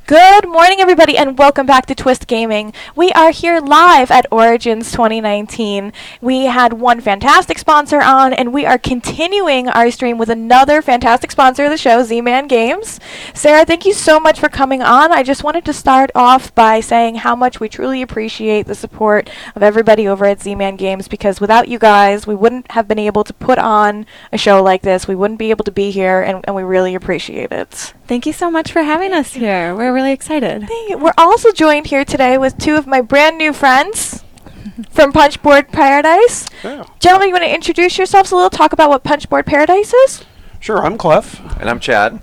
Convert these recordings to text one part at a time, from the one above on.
Good morning, everybody, and welcome back to Twist Gaming. We are here live at Origins 2019. We had one fantastic sponsor on, and we are continuing our stream with another fantastic sponsor of the show, Z-Man Games. Sarah, thank you so much for coming on. I just wanted to start off by saying how much we truly appreciate the support of everybody over at Z-Man Games, because without you guys, we wouldn't have been able to put on a show like this. We wouldn't be able to be here, and we really appreciate it. Thank you so much for having us here. We're really excited. We're also joined here today with two of my brand new friends from Punchboard Paradise. Yeah. Gentlemen, you want to introduce yourselves a little, talk about what Punchboard Paradise is? Sure, I'm Clef. And I'm Chad.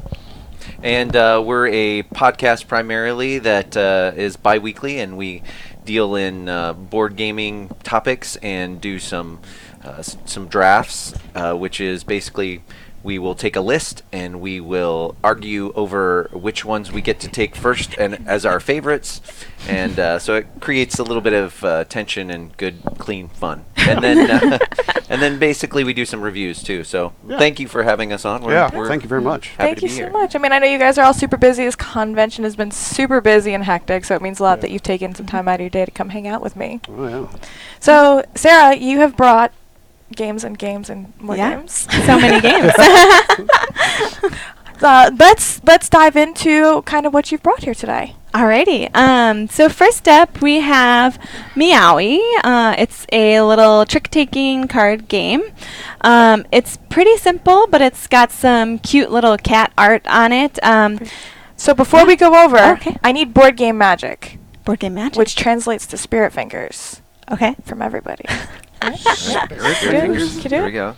And we're a podcast primarily that is bi-weekly, and we deal in board gaming topics and do some drafts, which is basically we will take a list and we will argue over which ones we get to take first and as our favorites, and so it creates a little bit of tension and good, clean fun. And then basically we do some reviews too. So thank you for having us on. We're thank you very much. Thank you so much. I mean, I know you guys are all super busy. This convention has been super busy and hectic, so it means a lot that you've taken some time out of your day to come hang out with me. Oh yeah. So, Sarah, you have brought games and more games. So many games. Let's dive into kind of what you've brought here today. Alrighty. So first up we have Miaui. It's a little trick-taking card game. It's pretty simple, but it's got some cute little cat art on it. So before we go over, Okay. I need board game magic. Board game magic. Which translates to spirit fingers. Okay. From everybody. Spirit fingers. Can you do There it? we go.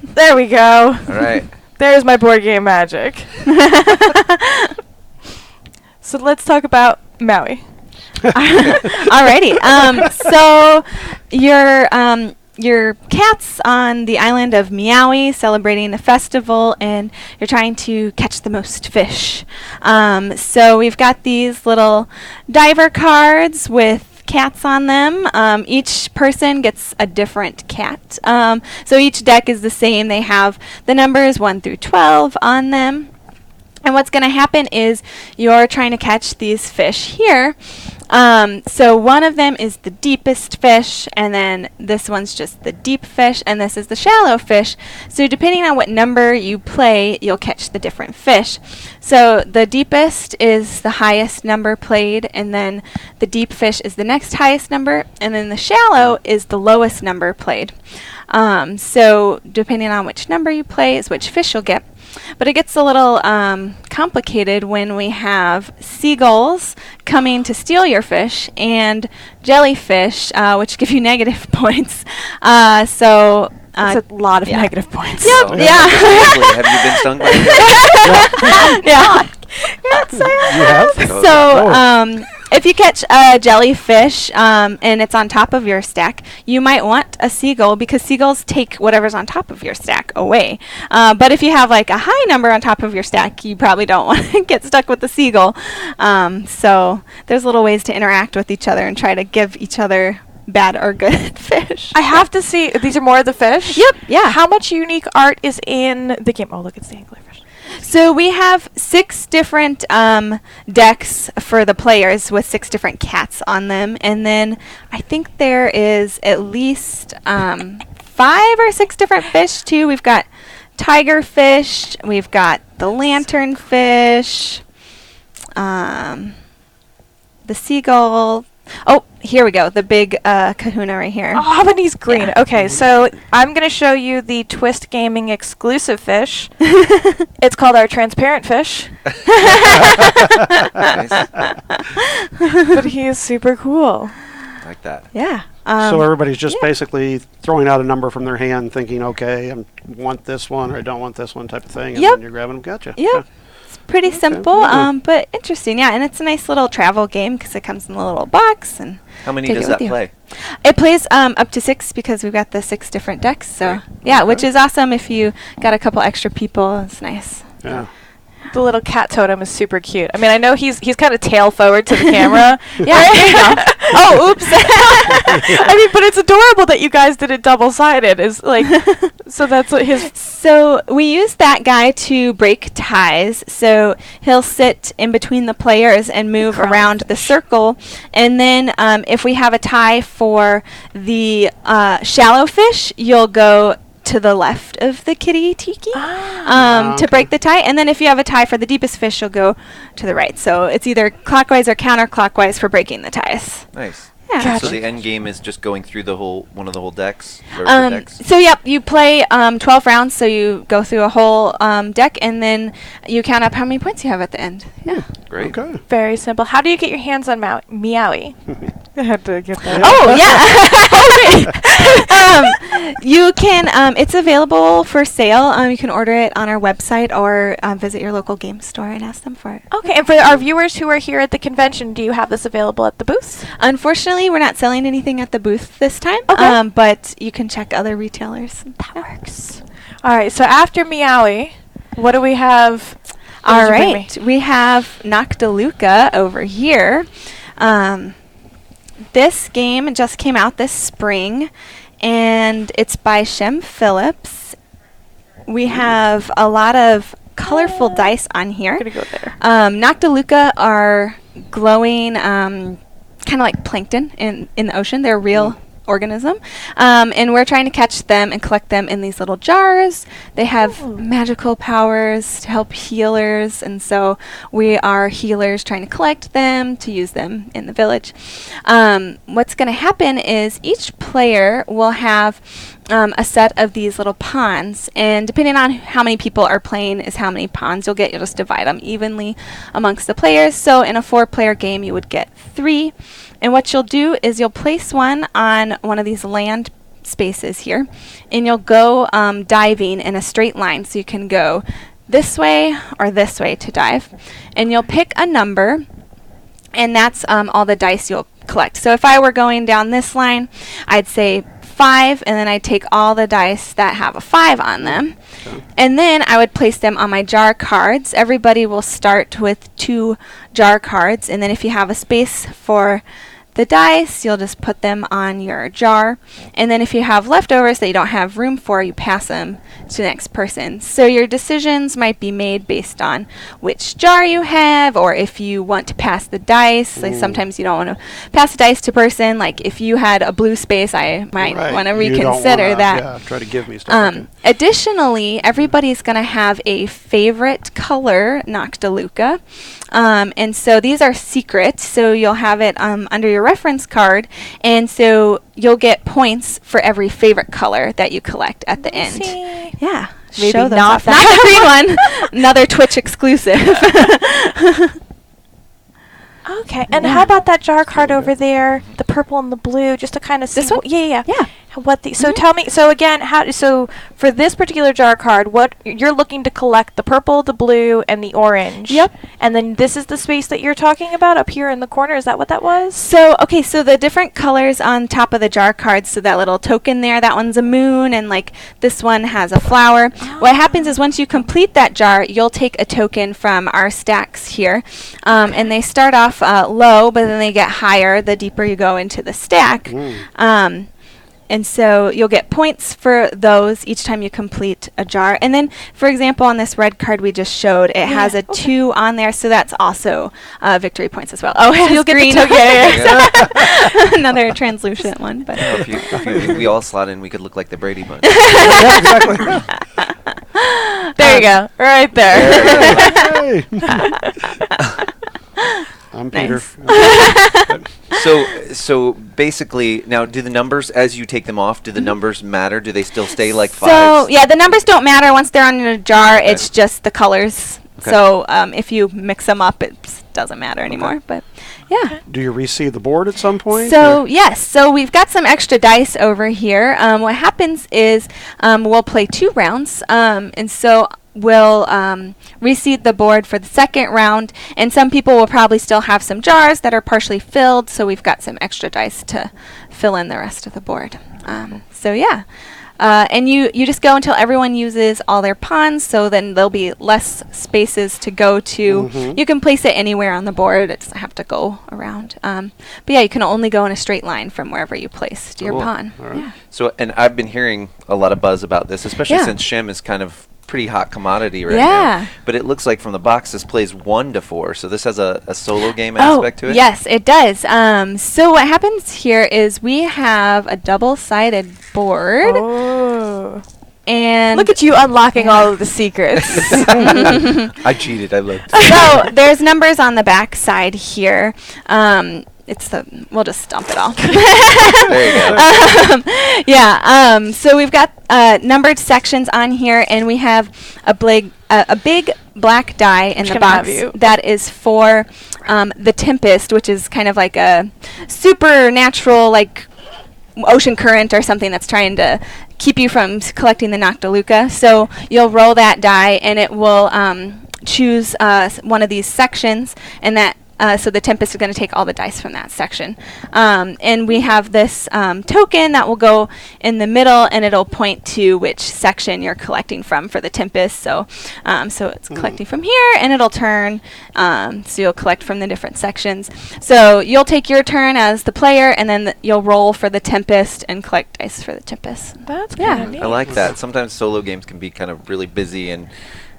There we go. All right. There's my board game magic. So let's talk about Maui. Alrighty. So your cat's on the island of Miaui celebrating a festival, and you're trying to catch the most fish. So we've got these little diver cards with cats on them. Each person gets a different cat. So each deck is the same. They have the numbers 1 through 12 on them. And what's going to happen is you're trying to catch these fish here. So one of them is the deepest fish, and then this one's just the deep fish, and this is the shallow fish. So depending on what number you play, you'll catch the different fish. So the deepest is the highest number played, and then the deep fish is the next highest number, and then the shallow is the lowest number played. So depending on which number you play is which fish you'll get. But it gets a little complicated when we have seagulls coming to steal your fish and jellyfish, which give you negative points. That's a lot of negative points. Yep. Oh, Yeah. Have you been stung by that? Yeah. You have? So if you catch a jellyfish and it's on top of your stack, you might want a seagull because seagulls take whatever's on top of your stack away. But if you have like a high number on top of your stack, you probably don't want to get stuck with the seagull. So there's little ways to interact with each other and try to give each other bad or good fish. I have to see, these are more of the fish? Yep. Yeah. How much unique art is in the game? Oh, look, it's the anglerfish. So we have 6 different decks for the players with 6 different cats on them. And then I think there is at least 5 or 6 different fish, too. We've got tiger fish. We've got the lantern fish. The seagull. Oh, here we go. The big kahuna right here. Oh, how about he's green? Yeah. Okay, so I'm going to show you the Twist Gaming exclusive fish. It's called our transparent fish. Nice. But he is super cool. Like that. Yeah. So everybody's just basically throwing out a number from their hand, thinking, okay, I want this one or I don't want this one type of thing, and Yep. then you're grabbing them. Gotcha. Yep. It's pretty Okay. simple, Yeah. but interesting. Yeah, and it's a nice little travel game because it comes in a little box. And How many take does it that with you. play? It plays up to 6 because we've got the 6 different decks. So Right. yeah, which is awesome if you got a couple extra people. It's nice. Yeah. The little cat totem is super cute. I mean, I know he's kind of tail forward to the camera. Yeah. There you go. Oh, oops. I mean, but it's adorable that you guys did it double-sided. It's like So that's what his. So we use that guy to break ties. So he'll sit in between the players and move around the circle. And then if we have a tie for the shallow fish, you'll go to the left of the kitty tiki to break the tie. And then if you have a tie for the deepest fish, you'll go to the right. So it's either clockwise or counterclockwise for breaking the ties. Nice. Yeah. Gotcha. So the end game is just going through one of the whole decks? Or the decks? So yep, you play 12 rounds, so you go through a whole deck, and then you count up how many points you have at the end. Yeah. Great. Okay. Very simple. How do you get your hands on Miaui? I had to get that. Oh yeah. You can. It's available for sale. You can order it on our website or visit your local game store and ask them for it. Okay, and for our viewers who are here at the convention, do you have this available at the booth? Unfortunately, we're not selling anything at the booth this time. Okay. But you can check other retailers. That works. All right, so after Miaui, what do we have? All did you bring right, we have Noctiluca over here. This game just came out this spring, and it's by Shem Phillips. We have a lot of colorful dice on here. I'm going to go there. Noctiluca are glowing, kind of like plankton in the ocean. They're a real organism. And we're trying to catch them and collect them in these little jars. They have magical powers to help healers, and so we are healers trying to collect them to use them in the village. What's going to happen is each player will have a set of these little pawns, and depending on how many people are playing is how many pawns you'll get. You'll just divide them evenly amongst the players. So in a 4-player game, you would get 3. And what you'll do is you'll place one on one of these land spaces here, and you'll go diving in a straight line. So you can go this way or this way to dive. And you'll pick a number, and that's all the dice you'll collect. So if I were going down this line, I'd say 5, and then I'd take all the dice that have a 5 on them. Okay. And then I would place them on my jar cards. Everybody will start with 2 jar cards, and then if you have a space for the dice, you'll just put them on your jar. And then if you have leftovers that you don't have room for, you pass them to the next person. So your decisions might be made based on which jar you have, or if you want to pass the dice. Like sometimes you don't want to pass the dice to person. Like if you had a blue space, I might want to You don't reconsider wanna, that. Yeah, try to give me stuff. Okay. Additionally, everybody's going to have a favorite color, Noctiluca. And so these are secret, so you'll have it under your reference card, and so you'll get points for every favorite color that you collect at the end. See. Yeah. Maybe Show those not off. Not the green one. Another Twitch exclusive. Okay, and how about that jar card over there, the purple and the blue, just to kind of see. This one? Yeah. Yeah. What the? So tell me. So again, so for this particular jar card, what you're looking to collect: the purple, the blue, and the orange. Yep. And then this is the space that you're talking about up here in the corner. Is that what that was? So, okay, so the different colors on top of the jar cards, so that little token there, that one's a moon, and like this one has a flower. What happens is once you complete that jar, you'll take a token from our stacks here, and they start off low, but then they get higher the deeper you go into the stack. And so you'll get points for those each time you complete a jar. And then, for example, on this red card we just showed, it has a 2 on there, so that's also victory points as well. Oh, so you'll green. get the token. Another translucent one. But If we all slot in, we could look like the Brady Bunch. Yeah, exactly. There you go, right there. Hey. I'm Peter. So basically, now do the numbers as you take them off? Do the numbers matter? Do they still stay like so, 5s? yeah, the numbers don't matter once they're on your jar. Okay. It's just the colors. Okay. So if you mix them up, it doesn't matter anymore. But yeah. Do you reseed the board at some point? So or- yes, so we've got some extra dice over here. What happens is we'll play 2 rounds, and so we'll reseed the board for the second round, and some people will probably still have some jars that are partially filled, so we've got some extra dice to fill in the rest of the board. So yeah. And you just go until everyone uses all their pawns, so then there'll be less spaces to go to. You can place it anywhere on the board. It doesn't have to go around. But yeah, you can only go in a straight line from wherever you placed your pawn. All right. Yeah. So, and I've been hearing a lot of buzz about this, especially since Shim is kind of pretty hot commodity right now. But it looks like from the box this plays 1 to 4, so this has a solo game aspect to it. Yes, it does. So what happens here is we have a double-sided board. Oh. And Look at you unlocking all of the secrets. I cheated. I looked. so there's numbers on the back side here. We'll just stomp it all. There you go. So we've got numbered sections on here, and we have a big black die in the box that is for the Tempest, which is kind of like a supernatural, like ocean current or something that's trying to keep you from collecting the Noctiluca. So you'll roll that die, and it will choose one of these sections, and that. So the Tempest is going to take all the dice from that section. And we have this token that will go in the middle, and it'll point to which section you're collecting from for the Tempest. So it's collecting from here, and it'll turn. So you'll collect from the different sections. So you'll take your turn as the player, and then you'll roll for the Tempest and collect dice for the Tempest. That's kind of neat. I like that. Sometimes solo games can be kind of really busy and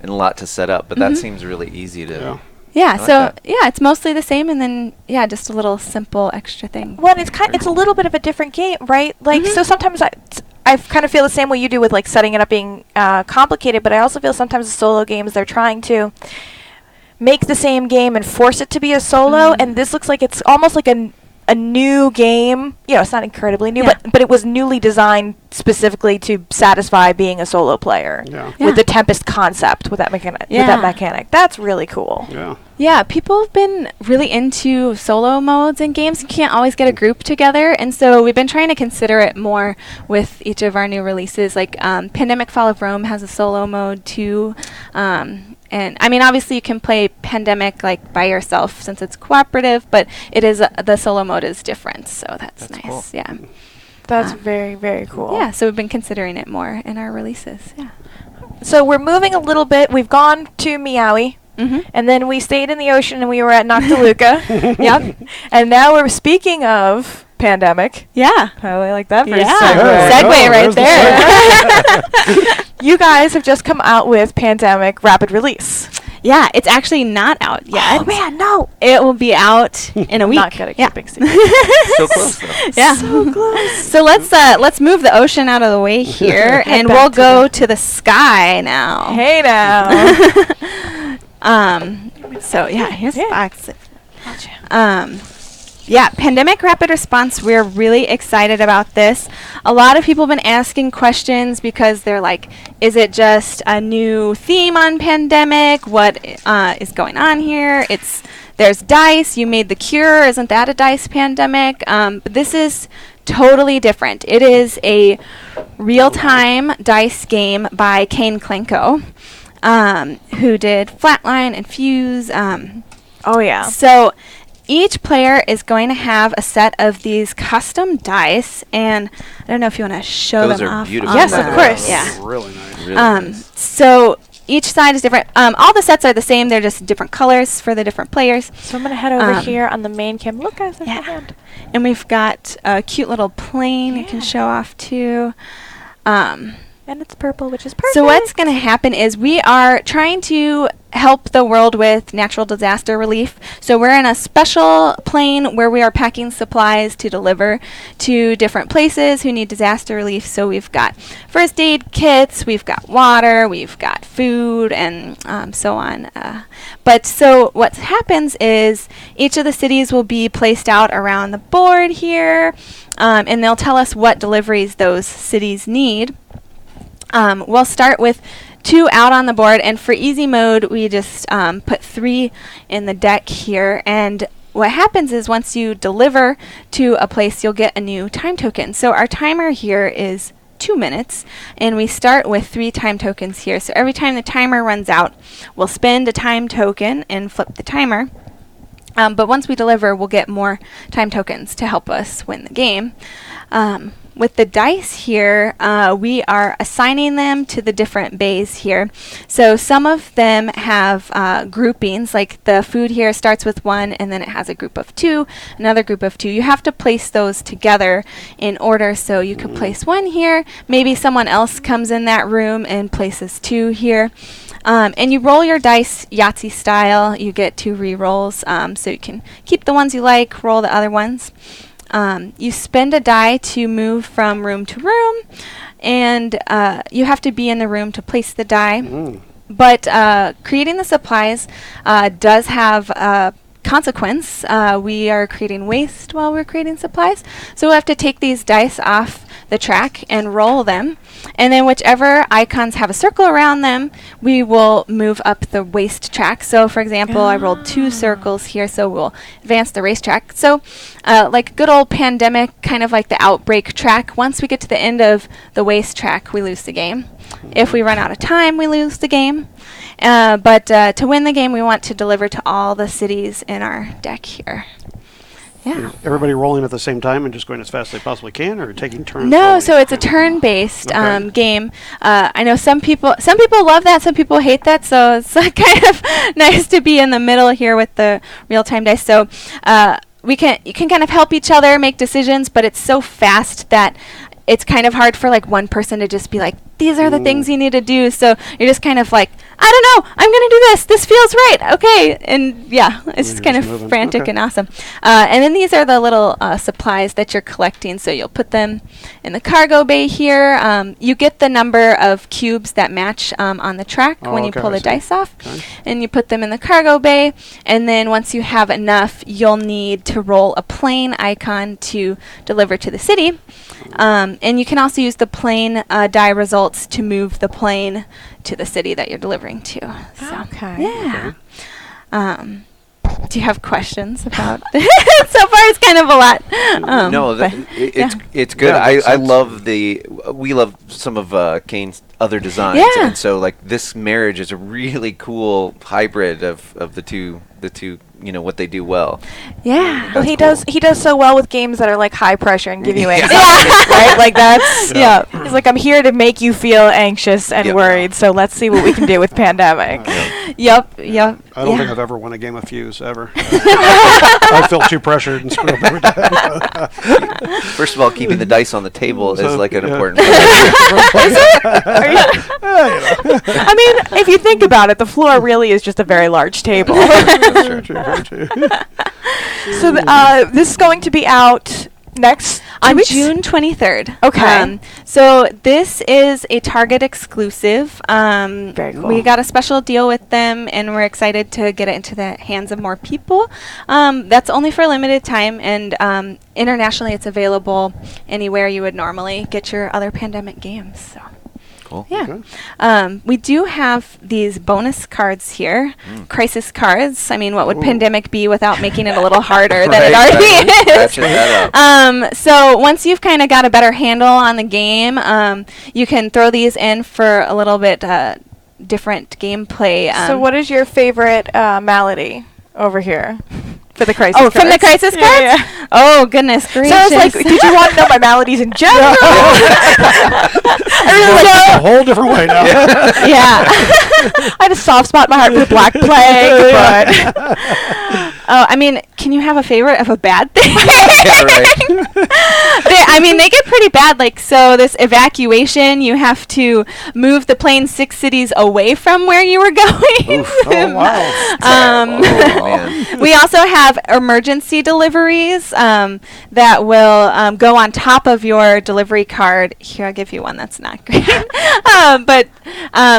a lot to set up, but that seems really easy to... Yeah. Yeah, like so that. it's mostly the same, and then just a little simple extra thing. Well, it's a little bit of a different game, right? Like, so sometimes I kind of feel the same way you do with like setting it up being complicated, but I also feel sometimes the solo games they're trying to make the same game and force it to be a solo, and this looks like it's almost like a new game. You know, it's not incredibly new, but it was newly designed specifically to satisfy being a solo player with the Tempest concept, with that mechanic. That's really cool. Yeah. Yeah, people have been really into solo modes in games. You can't always get a group together, and so we've been trying to consider it more with each of our new releases. Like Pandemic Fall of Rome has a solo mode too. And I mean, obviously you can play Pandemic like by yourself since it's cooperative, but it is the solo mode is different, so that's nice. Cool. Yeah. That's very, very cool. Yeah, so we've been considering it more in our releases. Yeah. So we're moving a little bit. We've gone to Miaui. And then we stayed in the ocean and we were at Noctiluca. Yep. And now we're speaking of Pandemic. Yeah. I like that for Segue right there. You guys have just come out with Pandemic Rapid Release. Yeah, it's actually not out yet. Oh man, no! It will be out in a week. Not gonna keep secret. So close though. Yeah. So close. So let's move the ocean out of the way here, and we'll go to the sky now. Hey now. So here's the box. Gotcha. Pandemic Rapid Response, we're really excited about this. A lot of people have been asking questions because they're like, is it just a new theme on Pandemic? What is going on here? There's dice. You made the cure. Isn't that a dice pandemic? But this is totally different. It is a real-time dice game by Kane Klenko, who did Flatline and Fuse. Oh yeah. So each player is going to have a set of these custom dice, and I don't know if you want to show Those them are off. beautiful. Yes, of course. Yeah. Really nice. Really nice. So each side is different. All the sets are the same. They're just different colors for the different players. So I'm gonna head over here on the main cam. Look, guys, there's my Yeah. hand. And we've got a cute little plane you can show off too. And it's purple, which is perfect. So what's going to happen is we are trying to help the world with natural disaster relief. So we're in a special plane where we are packing supplies to deliver to different places who need disaster relief. So we've got first aid kits, we've got water, we've got food, and so on. But so what happens is each of the cities will be placed out around the board here, and they'll tell us what deliveries those cities need. We'll start with 2 out on the board, and for easy mode, we just put 3 in the deck here. And what happens is once you deliver to a place, you'll get a new time token. So our timer here is 2 minutes, and we start with 3 time tokens here. So every time the timer runs out, we'll spend a time token and flip the timer. But once we deliver, we'll get more time tokens to help us win the game. with the dice here, we are assigning them to the different bays here. So some of them have groupings, like the food here starts with 1 and then it has a group of 2, another group of 2. You have to place those together in order, so you could place 1 here, maybe someone else comes in that room and places 2 here. And you roll your dice Yahtzee style. You get 2 re-rolls, so you can keep the ones you like, roll the other ones. You spend a die to move from room to room, and you have to be in the room to place the die. But creating the supplies does have a consequence. We are creating waste while we're creating supplies, so we'll have to take these dice off the track and roll them, and then whichever icons have a circle around them, we will move up the waste track. So for example, I rolled 2 circles here, so we'll advance the racetrack. So like good old pandemic, kind of like the outbreak track, once we get to the end of the waste track, we lose the game. If we run out of time, we lose the game. But to win the game, we want to deliver to all the cities in our deck here. Yeah. Everybody rolling at the same time and just going as fast as they possibly can, or taking turns? No, rolling? so it's a turn-based game. I know some people love that, some people hate that. So it's kind of nice to be in the middle here with the real-time dice. So you can kind of help each other make decisions, but it's so fast that it's kind of hard for like one person to just be like, these are the things you need to do. So you're just kind of like, I don't know, I'm going to do this. This feels right. Okay. And yeah, it's just kind of moving. frantic and awesome. And then these are the little supplies that you're collecting. So you'll put them in the cargo bay here. You get the number of cubes that match on the track when you pull the dice off. Okay. And you put them in the cargo bay. And then once you have enough, you'll need to roll a plane icon to deliver to the city. And you can also use the plane die results to move the plane to the city that you're delivering to. So, Okay. yeah. Do you have questions about it? So far, it's kind of a lot. No, it's good. Yeah, I love we love some of Kane's other designs, Yeah. and so like this marriage is a really cool hybrid of the two. You know what they do well. Yeah. Well, he That's does so well with games that are like high pressure and give you Yeah. anxiety, right? Like that's Yeah. He's like, I'm here to make you feel anxious and Yep. worried. So let's see what we can do with pandemic. Yep. I don't yeah. think I've ever won a game of Fuse, ever. I feel too pressured and screwed up every time. First of all, keeping the dice on the table So, is like an yeah. important. I mean, if you think about it, the floor really is just a very large table. That's very true, very true. So this is going to be out next On weeks? June 23rd. Okay. So this is a Target exclusive. Very cool. We got a special deal with them, and we're excited to get it into the hands of more people. That's only for a limited time, and internationally it's available anywhere you would normally get your other pandemic games. So. Cool. Yeah. Okay. We do have these bonus cards here, crisis cards. I mean, what would Ooh. pandemic be without making it a little harder than it Right, already right. is? Ratchet that up. So once you've kind of got a better handle on the game, you can throw these in for a little bit different gameplay. So what is your favorite malady over here for the crisis? Oh, cards? from the crisis Yeah, cards? yeah. Oh, goodness gracious. So I was like, did you want to know my maladies in general? I really Well, like it's a whole different way now. Yeah. I had a soft spot in my heart for the Black Plague, but I mean, can you have a favorite of a bad thing? Yeah, right. They get pretty bad. Like, so this evacuation, you have to move the plane 6 cities away from where you were going. Oof. Oh, wow. Oh, man. We also have emergency deliveries that will go on top of your delivery card. Here, I'll give you one that's not great.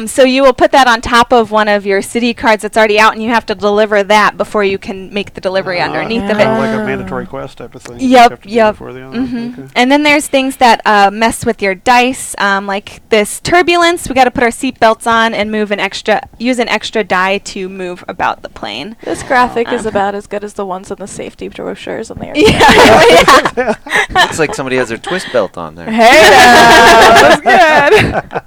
So you will put that on top of one of your city cards that's already out, and you have to deliver that before you can make the delivery underneath of Kind of it. like a mandatory quest type of thing. Yep, You have to do yep. before the other. Mhm. Okay. And then there's things that mess with your dice, like this turbulence. We got to put our seatbelts on and use an extra die to move about the plane. this graphic is about as good as the ones in the safety brochures on there. Yeah. Looks like somebody has their twist belt on there. Hey, that's good.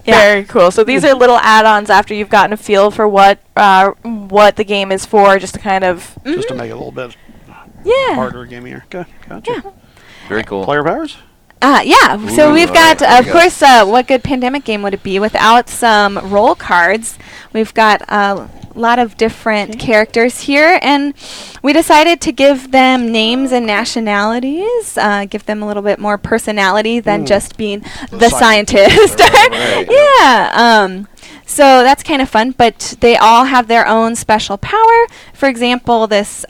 Very cool. So these are little add-ons after you've gotten a feel for what the game is for, just to kind of Just to make it a little bit Yeah. harder, gamier. Okay, gotcha. Yeah. Very cool. Player powers? Yeah. So Ooh, we've got, alright, of course, what good pandemic game would it be without some roll cards? We've got a lot of different characters here, and we decided to give them names and nationalities, give them a little bit more personality than just being the scientist. Right. Yeah. So that's kind of fun, but they all have their own special power. For example, this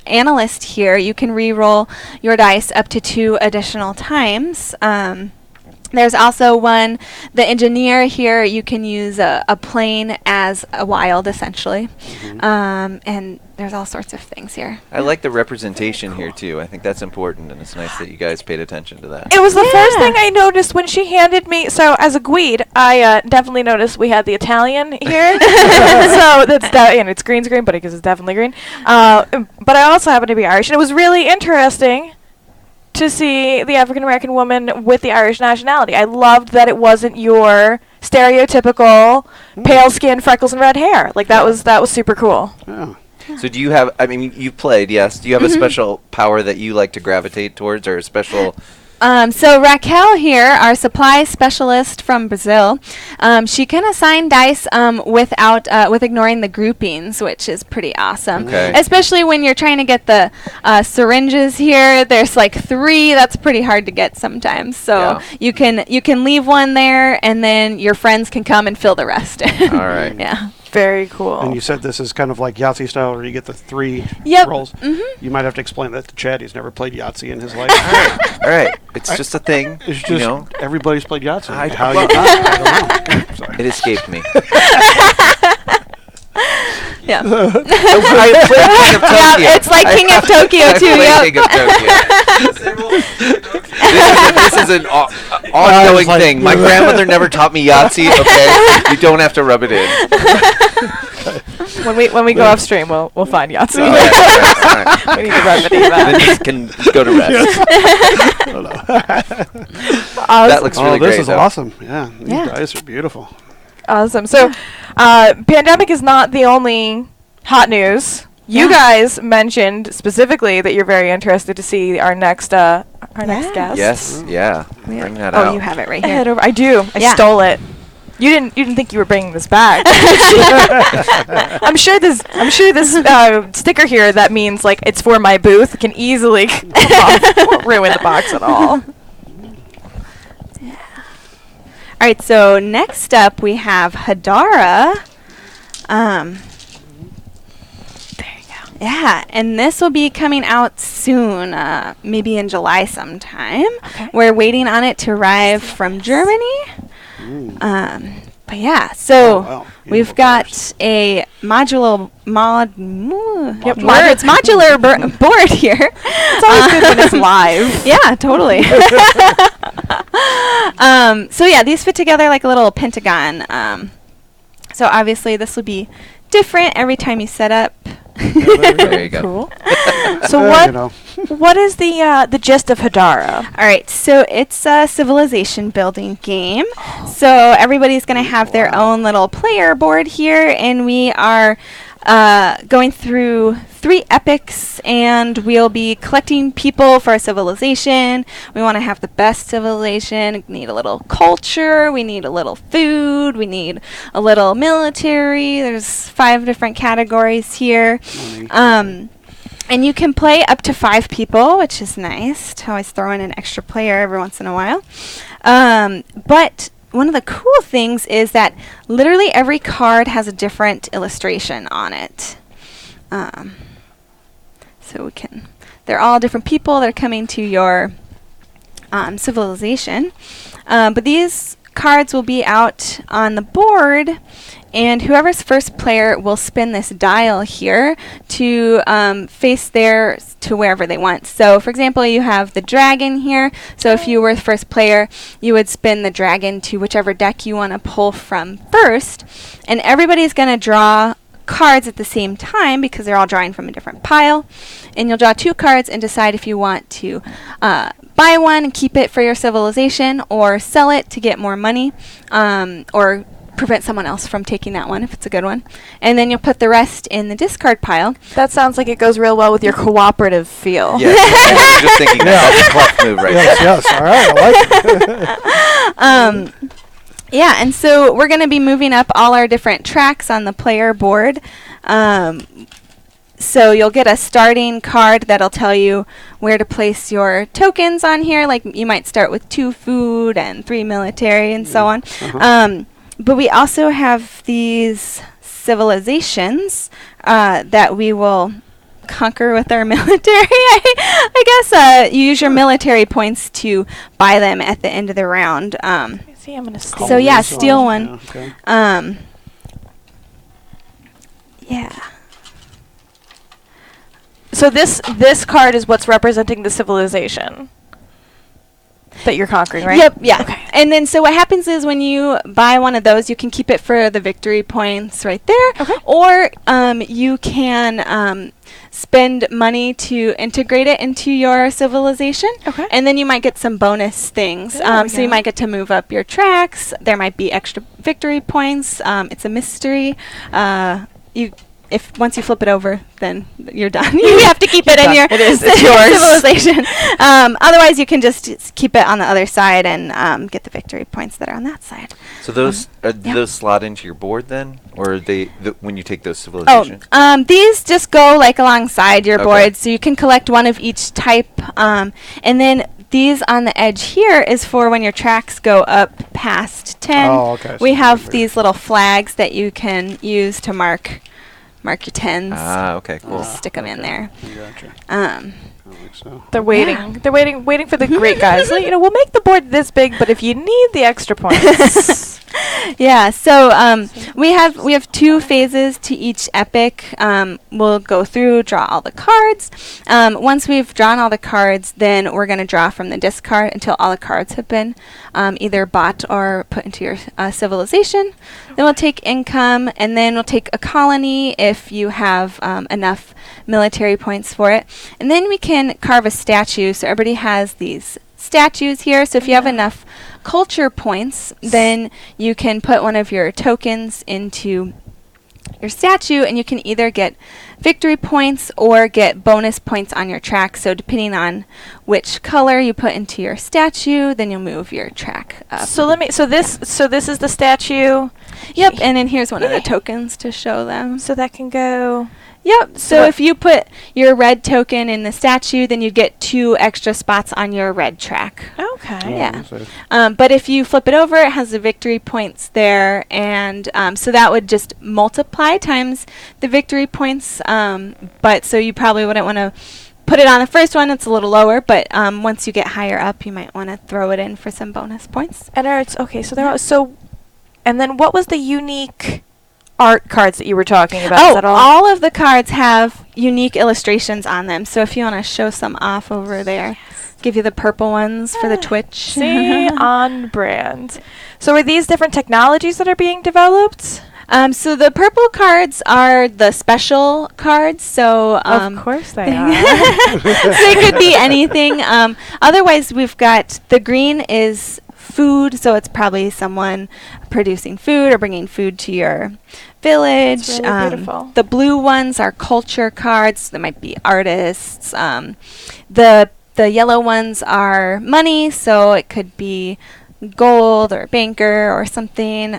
analyst here, you can re-roll your dice up to 2 additional times. There's also one, the engineer here, you can use a plane as a wild, essentially. And there's all sorts of things here. I like the representation here too. I think that's important, and it's nice that you guys paid attention to that. It was the first thing I noticed when she handed me. So as a Guide, I definitely noticed we had the Italian here. So that's it's green screen, but because it's definitely green. But I also happen to be Irish, and it was really interesting to see the African American woman with the Irish nationality. I loved that it wasn't your stereotypical pale skin, freckles, and red hair. Like that was super cool. Yeah. So do you have, I mean, you've played, yes. Do you have a special power that you like to gravitate towards, or a special... So Raquel here, our supply specialist from Brazil, she can assign dice with ignoring the groupings, which is pretty awesome. Okay. Especially when you're trying to get the syringes here. There's like 3. That's pretty hard to get sometimes. So you can leave one there, and then your friends can come and fill the rest. All right. Yeah. Very cool. And you said this is kind of like Yahtzee style, where you get the 3 rolls. You might have to explain that to Chad. He's never played Yahtzee in his life. All right. It's just a thing. It's just you know. everybody's played Yahtzee. I- How you not? I don't know. Sorry. It escaped me. Yeah. I played King of Tokyo. It's like King of Tokyo I too. played Yep. King of Tokyo. This is an ongoing like- thing. My grandmother never taught me Yahtzee. Okay, you don't have to rub it in. When we go off stream, we'll find Yahtzee. All right. We need to remedy that. Then just can go to rest. That looks really this great. is though. awesome. Yeah, these Yeah. dice are beautiful. Awesome. So, pandemic is not the only hot news. You guys mentioned specifically that you're very interested to see our next guest. Yes. Yeah. Bring that Oh, out. you have it right Head here. over. I do. I Yeah. stole it. You didn't think you were bringing this back. I'm sure this sticker here that means like it's for my booth can easily come off. Won't ruin the box at all. All right, so next up we have Hadara. There you go. Yeah, and this will be coming out soon, maybe in July sometime. Okay. We're waiting on it to arrive from Germany. But yeah, so wow. we've got a modular board here. It's always good when it's live. Yeah, totally. So yeah, these fit together like a little pentagon. So obviously this will be different every time you set up. There you go. Cool. So You what is the gist of Hadara? All right, so it's a civilization building game. So everybody's going to have their own little player board here, and we are going through 3 epics, and we'll be collecting people for a civilization. We want to have the best civilization. We need a little culture. We need a little food. We need a little military. There's 5 different categories here. And you can play up to 5 people, which is nice. To always throw in an extra player every once in a while. But one of the cool things is that literally every card has a different illustration on it. So they're all different people that are coming to your civilization. But these cards will be out on the board, and whoever's first player will spin this dial here to face to wherever they want. So for example, you have the dragon here. So if you were the first player, you would spin the dragon to whichever deck you want to pull from first, and everybody's going to draw cards at the same time because they're all drawing from a different pile. And you'll draw 2 cards and decide if you want to buy one and keep it for your civilization, or sell it to get more money, or prevent someone else from taking that one if it's a good one. And then you'll put the rest in the discard pile. That sounds like it goes real well with your cooperative feel. Yeah, I was just thinking that's a cleft move right there. Yes, all right, I like it. Yeah, and so we're going to be moving up all our different tracks on the player board. So you'll get a starting card that'll tell you where to place your tokens on here. Like you might start with 2 food and 3 military and so on. But we also have these civilizations that we will conquer with our military. I guess you use your military points to buy them at the end of the round. See, I'm gonna steal. So yeah, steal one. Yeah, okay. Yeah. So this card is what's representing the civilization that you're conquering, right? Yep, yeah. Okay. And then so what happens is when you buy one of those, you can keep it for the victory points right there. Okay. Or you can spend money to integrate it into your civilization. Okay. And then you might get some bonus things. There we So you go. might get to move up your tracks. There might be extra victory points. It's a mystery. If once you flip it over, then you're done. You have to keep it in your It is. It's yours. civilization. Otherwise, you can just keep it on the other side and get the victory points that are on that side. So those do yeah. those slot into your board then, or are they when you take those Oh, civilizations? these just go like alongside your Okay. board, so you can collect one of each type. And then these on the edge here is for when your tracks go up past 10. Oh, okay. We So have weird. these little flags that you can use to mark your 10s. Ah, okay, cool. Stick them in there. Gotcha. Um, I think so. They're waiting. Yeah. They're waiting for the great guys. Like, we'll make the board this big, but if you need the extra points. Yeah, so we have 2 phases to each epic. We'll go through, draw all the cards. Once we've drawn all the cards, then we're going to draw from the discard until all the cards have been either bought or put into your civilization. Then we'll take income, and then we'll take a colony if you have enough military points for it. And then we can carve a statue, so everybody has these statues here. So if you have enough culture points, then you can put one of your tokens into your statue, and you can either get victory points or get bonus points on your track. So depending on which color you put into your statue, then you'll move your track up. So this is the statue. Yep, and then here's one of the tokens to show them. So that can go. Yep, so if you put your red token in the statue, then you get 2 extra spots on your red track. Okay. Yeah. So- But if you flip it over, it has the victory points there, and so that would just multiply times the victory points. But so you probably wouldn't want to put it on the first one; it's a little lower. But once you get higher up, you might want to throw it in for some bonus points. And it's okay. So and then what was the unique art cards that you were talking about? Is Oh, that all of the cards have unique illustrations on them. So if you want to show some off over there, give you the purple ones for the Twitch. See, on brand. So are these different technologies that are being developed? So the purple cards are the special cards. So Of course they are. so it could be anything. Otherwise, we've got the green is food, so it's probably someone producing food or bringing food to your village. That's really beautiful. The blue ones are culture cards. They might be artists. The yellow ones are money, so it could be gold or banker or something.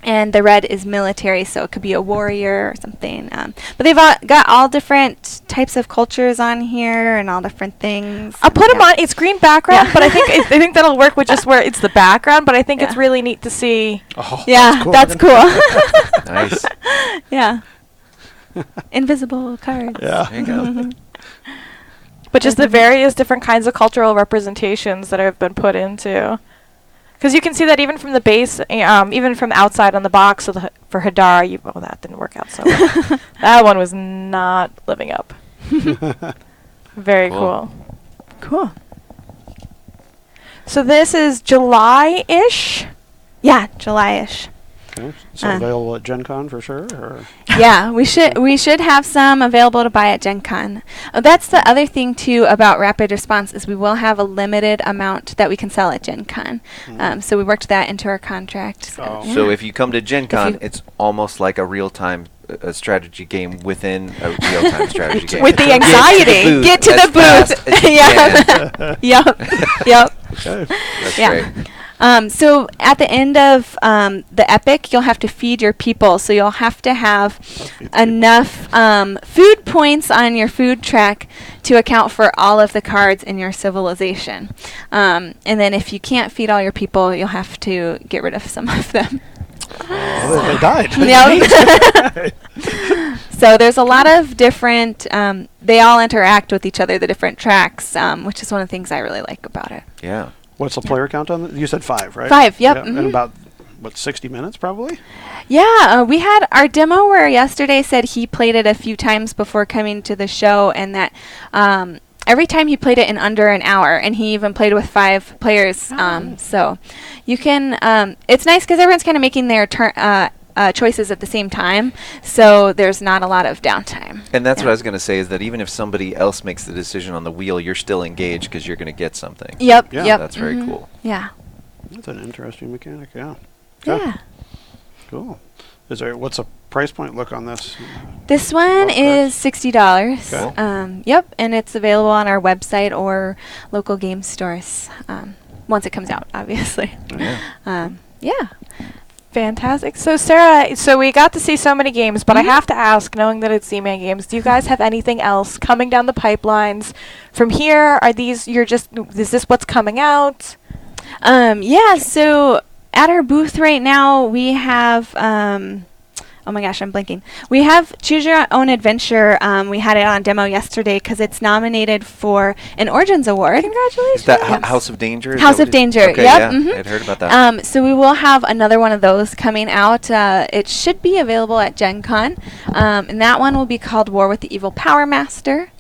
And the red is military, so it could be a warrior or something. But they've got all different types of cultures on here and all different things. I'll put them Yeah. on. It's green background, Yeah. but I think that'll work with just where it's the background. But I think it's Yeah. really neat to see. Oh, Yeah, that's cool. Nice. Yeah. Invisible cards. Yeah. There you go. But just the various different kinds of cultural representations that have been put into. Because you can see that even from the base, even from outside on the box so for Hadar, that didn't work out so well. That one was not living up. Very Cool. cool. Cool. So this is July-ish? Yeah, July-ish. Okay. So available at Gen Con for sure? Or? Yeah, we should have some available to buy at Gen Con. That's the other thing too about Rapid Response is we will have a limited amount that we can sell at Gen Con. So we worked that into our contract. So, So if you come to Gen Con, it's almost like a real-time strategy game within a real-time strategy game. With the anxiety, get to the booth. Yeah. Yep. Okay. That's Yeah. great. So at the end of the epic, you'll have to feed your people. So you'll have to have enough food points on your food track to account for all of the cards in your civilization. And then if you can't feed all your people, you'll have to get rid of some of them. They died. Yep. So there's a lot of different, they all interact with each other, the different tracks, which is one of the things I really like about it. Yeah. What's the player count on You said 5, right? 5, yep. Yeah, Mhm. And about, 60 minutes probably? Yeah, we had our demo where yesterday said he played it a few times before coming to the show, and that every time he played it in under an hour, and he even played with 5 players. So you can, it's nice because everyone's kind of making their choices at the same time, so there's not a lot of downtime. And that's what I was going to say is that even if somebody else makes the decision on the wheel, you're still engaged because you're going to get something. Yep, Yeah. yep. That's very cool. Yeah. That's an interesting mechanic, yeah. Yeah. Cool. What's the price point look on this? This one Okay. is $60. Okay. Yep, and it's available on our website or local game stores once it comes out, obviously. Yeah. Yeah. Fantastic. So Sarah, so we got to see so many games, but I have to ask, knowing that it's Z-Man Games, do you guys have anything else coming down the pipelines from here? Are these is this what's coming out? Yeah, so at our booth right now, we have, oh my gosh, I'm blanking. We have Choose Your Own Adventure. We had it on demo yesterday because it's nominated for an Origins Award. Congratulations. Is that House of Danger? Is House that of what it- Danger, Okay, yep, yeah. mhm. I'd heard about that. So we will have another one of those coming out. It should be available at Gen Con. And that one will be called War with the Evil Power Master.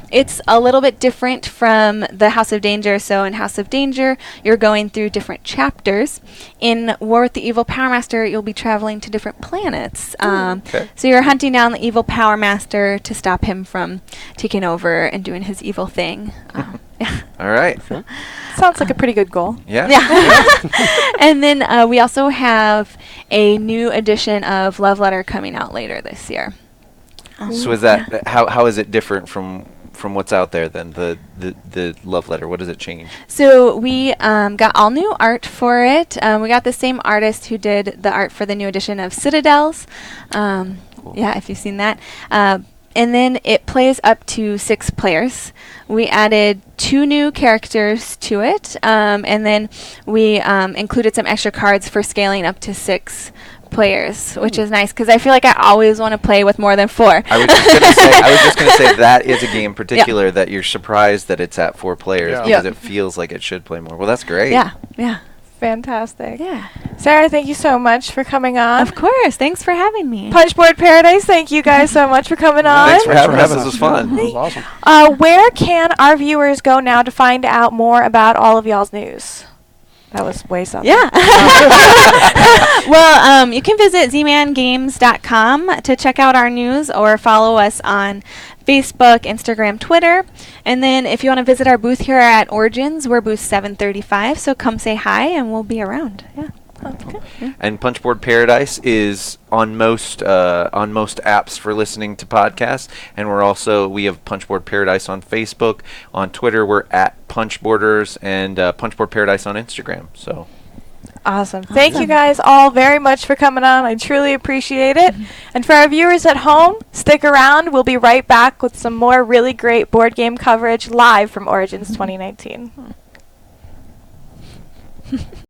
It's a little bit different from the House of Danger. So in House of Danger, you're going through different chapters. In War with the Evil Power Master, you'll be traveling to different planets. Okay. So you're hunting down the Evil Power Master to stop him from taking over and doing his evil thing. Yeah. All right. Sounds like a pretty good goal. Yeah. Yeah. And then we also have a new edition of Love Letter coming out later this year. So is that how is it different from what's out there then, the love letter? What does it change? So we got all new art for it. We got the same artist who did the art for the new edition of Citadels. Yeah, if you've seen that. And then it plays up to 6 players. We added 2 new characters to it, and then we included some extra cards for scaling up to 6 players, which is nice because I feel like I always want to play with more than 4. I was just gonna say that is a game particular that you're surprised that it's at 4 players Yeah. because Yep. it feels like it should play more. Well, that's great. Yeah, yeah, Fantastic. yeah. Sarah, thank you so much for coming on. Of course. Thanks for having me. Punchboard Paradise, thank you guys so much for coming on. Thanks for Thanks having for us. having This was us. fun. That was awesome. Where can our viewers go now to find out more about all of y'all's news? That was way something. Yeah. Well, you can visit zmangames.com to check out our news or follow us on Facebook, Instagram, Twitter. And then if you want to visit our booth here at Origins, we're booth 735, so come say hi and we'll be around. Yeah. And Punchboard Paradise is on most apps for listening to podcasts, and we have Punchboard Paradise on Facebook, on Twitter we're at Punchboarders, and Punchboard Paradise on Instagram. So Awesome. Thank you guys all very much for coming on. I truly appreciate it. And for our viewers at home, stick around. We'll be right back with some more really great board game coverage live from Origins 2019.